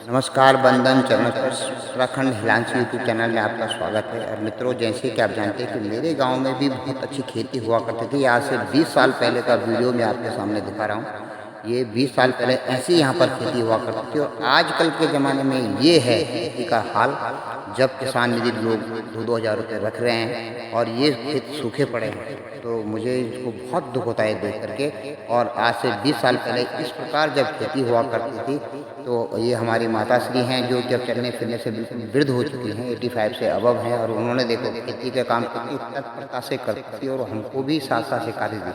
नमस्कार, बंदन चरण स्पर्श उत्तराखंड हिलांसी यूट्यूब चैनल में आपका स्वागत है। और मित्रों, जैसे कि आप जानते हैं कि मेरे गांव में भी बहुत अच्छी खेती हुआ करती थी। आज से 20 साल पहले का वीडियो मैं आपके सामने दिखा रहा हूँ। ये 20 साल पहले ऐसे ही यहाँ पर खेती हुआ करती थी। और आजकल के ज़माने में ये है खेती का हाल, जब किसान निधि लोग 2-2 हज़ार रुपये रख रहे हैं और ये खेत सूखे पड़े हैं। तो मुझे इसको बहुत दुख होता है देख करके। और आज से 20 साल पहले इस प्रकार जब खेती हुआ करती थी, तो ये हमारी माताश्री हैं जो कि अब चलने फिरने से बिल्कुल वृद्ध हो चुकी हैं, 85 से अबव हैं। और उन्होंने देखो खेती का काम कितनी तत्परता से करती थी और हमको भी साथ साथ सिखाती थी।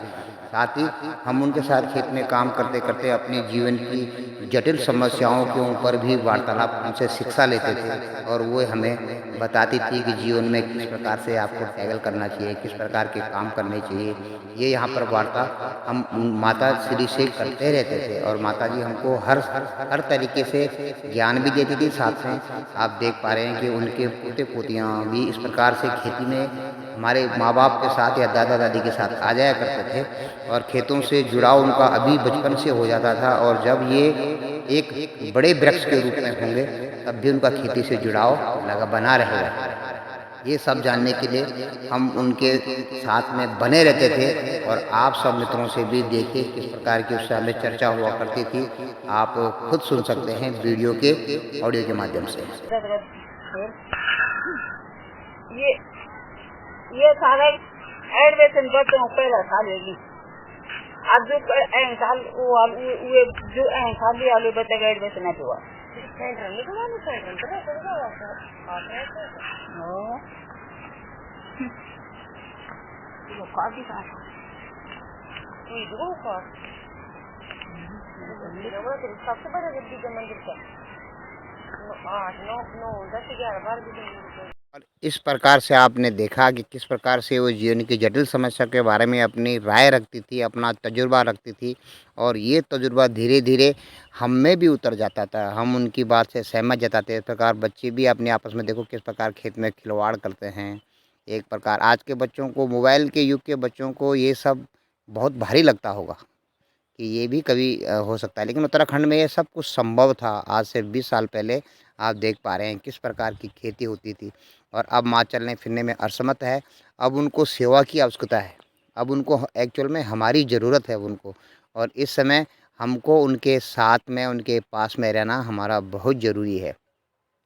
साथ ही हम उनके साथ खेत में काम करते करते अपने जीवन की जटिल समस्याओं के ऊपर भी वार्तालाप उनसे शिक्षा लेते थे। और वो हमें बताती थी कि जीवन में किस प्रकार से आपको टैगल करना चाहिए, किस प्रकार के काम करने चाहिए। ये यहाँ पर वार्ता हम माता श्री से करते रहते थे। और माता जी हमको हर तरीके से ज्ञान भी देती थी। साथ में आप देख पा रहे हैं कि उनके पोते पोतियाँ भी इस प्रकार से खेती में हमारे माँ बाप के साथ या दादा दादी के साथ आ जाया करते थे। और खेतों से जुड़ाव उनका अभी बचपन से हो जाता था। और जब ये एक बड़े वृक्ष के रूप में होंगे, तब भी उनका खेती से जुड़ाव लगा बना रहेगा। ये सब जानने के लिए हम उनके साथ में बने रहते थे। और आप सब मित्रों से भी देखिए किस प्रकार की उससे हमें चर्चा हुआ करती थी। आप खुद सुन सकते हैं वीडियो के ऑडियो के माध्यम से। ये ये सारे एडवेशन करते हो पहला साल होगी। अब जो साल वो जो साल भी आलू बच्चे का एडवेशन है हुआ सेंट्रल निकलवाने सेंट्रल तो काफी सारा ये जो का सबसे बड़ा गद्दी का मंदिर का 8 9 9 10 11 12 और इस प्रकार से आपने देखा कि किस प्रकार से वो जीवन की जटिल समस्या के बारे में अपनी राय रखती थी, अपना तजुर्बा रखती थी। और ये तजुर्बा धीरे-धीरे हम में भी उतर जाता था। हम उनकी बात से सहमत जताते। इस प्रकार बच्चे भी अपने आपस में देखो किस प्रकार खेत में खिलवाड़ करते हैं। एक प्रकार आज के बच्चों को, मोबाइल के युग के बच्चों को ये सब बहुत भारी लगता होगा कि ये भी कभी हो सकता है। लेकिन उत्तराखंड में ये सब कुछ संभव था। आज से 20 साल पहले आप देख पा रहे हैं किस प्रकार की खेती होती थी। और अब माँ चलने फिरने में असमर्थ है। अब उनको सेवा की आवश्यकता है। अब उनको एक्चुअल में हमारी ज़रूरत है उनको। और इस समय हमको उनके साथ में, उनके पास में रहना हमारा बहुत ज़रूरी है।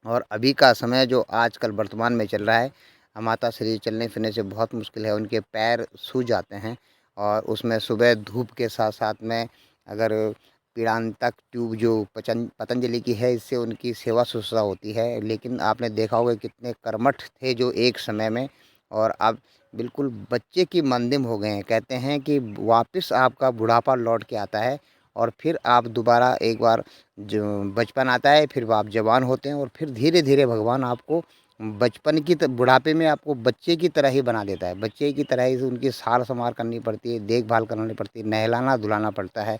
और अभी का समय जो आजकल वर्तमान में चल रहा है, माता श्री चलने फिरने से बहुत मुश्किल है, उनके पैर सूज जाते हैं। और उसमें सुबह धूप के साथ साथ में अगर पीड़ांतक ट्यूब जो पतंजलि की है, इससे उनकी सेवा शुश्रूषा होती है। लेकिन आपने देखा होगा कितने कर्मठ थे जो एक समय में, और अब बिल्कुल बच्चे की मंदिम हो गए हैं। कहते हैं कि वापस आपका बुढ़ापा लौट के आता है और फिर आप दोबारा एक बार जो बचपन आता है, फिर आप जवान होते हैं। और फिर धीरे धीरे भगवान आपको बचपन की बुढ़ापे में आपको बच्चे की तरह ही बना देता है। बच्चे की तरह ही उनकी सार संभार करनी पड़ती है, देखभाल करनी पड़ती है, नहलाना धुलाना पड़ता है,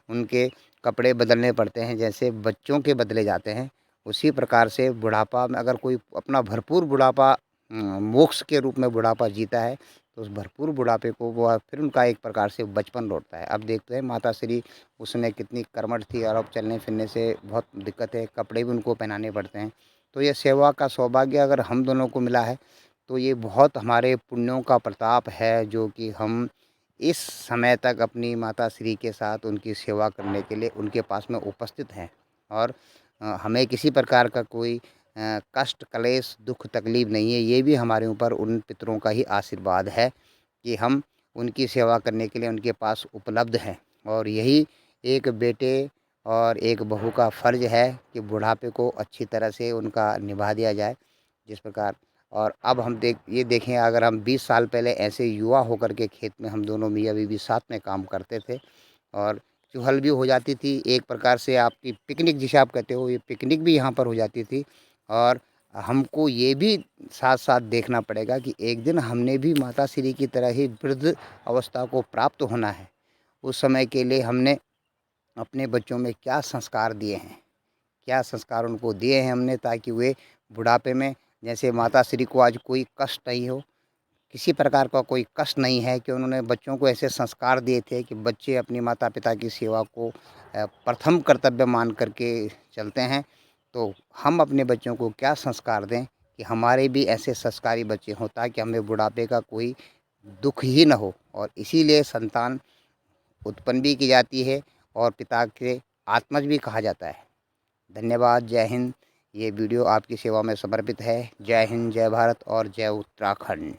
उनके कपड़े बदलने पड़ते हैं। जैसे बच्चों के बदले जाते हैं, उसी प्रकार से बुढ़ापा में अगर कोई अपना भरपूर बुढ़ापा मोक्ष के रूप में बुढ़ापा जीता है, तो उस भरपूर बुढ़ापे को वो फिर उनका एक प्रकार से बचपन लौटता है। अब देखते हैं माता श्री उसमें कितनी कर्मठ थी। और अब चलने फिरने से बहुत दिक्कत है, कपड़े भी उनको पहनाने पड़ते हैं। तो ये सेवा का सौभाग्य अगर हम दोनों को मिला है, तो ये बहुत हमारे पुण्यों का प्रताप है, जो कि हम इस समय तक अपनी माता श्री के साथ उनकी सेवा करने के लिए उनके पास में उपस्थित हैं। और हमें किसी प्रकार का कोई कष्ट, क्लेश, दुख, तकलीफ़ नहीं है। ये भी हमारे ऊपर उन पितरों का ही आशीर्वाद है कि हम उनकी सेवा करने के लिए उनके पास उपलब्ध हैं। और यही एक बेटे और एक बहू का फ़र्ज़ है कि बुढ़ापे को अच्छी तरह से उनका निभा दिया जाए, जिस प्रकार। और अब हम ये देखें, अगर हम 20 साल पहले ऐसे युवा होकर के खेत में हम दोनों मियाँ बीवी साथ में काम करते थे, और चुहल भी हो जाती थी एक प्रकार से, आपकी पिकनिक जिसे आप कहते हो, ये पिकनिक भी यहाँ पर हो जाती थी। और हमको ये भी साथ साथ देखना पड़ेगा कि एक दिन हमने भी माता श्री की तरह ही वृद्ध अवस्था को प्राप्त होना है। उस समय के लिए हमने अपने बच्चों में क्या संस्कार दिए हैं, क्या संस्कार उनको दिए हैं हमने, ताकि वे बुढ़ापे में, जैसे माता श्री को आज कोई कष्ट नहीं हो, किसी प्रकार का कोई कष्ट नहीं है, कि उन्होंने बच्चों को ऐसे संस्कार दिए थे कि बच्चे अपने माता पिता की सेवा को प्रथम कर्तव्य मान करके चलते हैं। तो हम अपने बच्चों को क्या संस्कार दें कि हमारे भी ऐसे संस्कारी बच्चे हों, ताकि हमें बुढ़ापे का कोई दुख ही ना हो। और इसीलिए संतान उत्पन्न भी की जाती है और पिता के आत्मज भी कहा जाता है। धन्यवाद। जय हिंद। ये वीडियो आपकी सेवा में समर्पित है। जय हिंद, जय भारत और जय उत्तराखंड।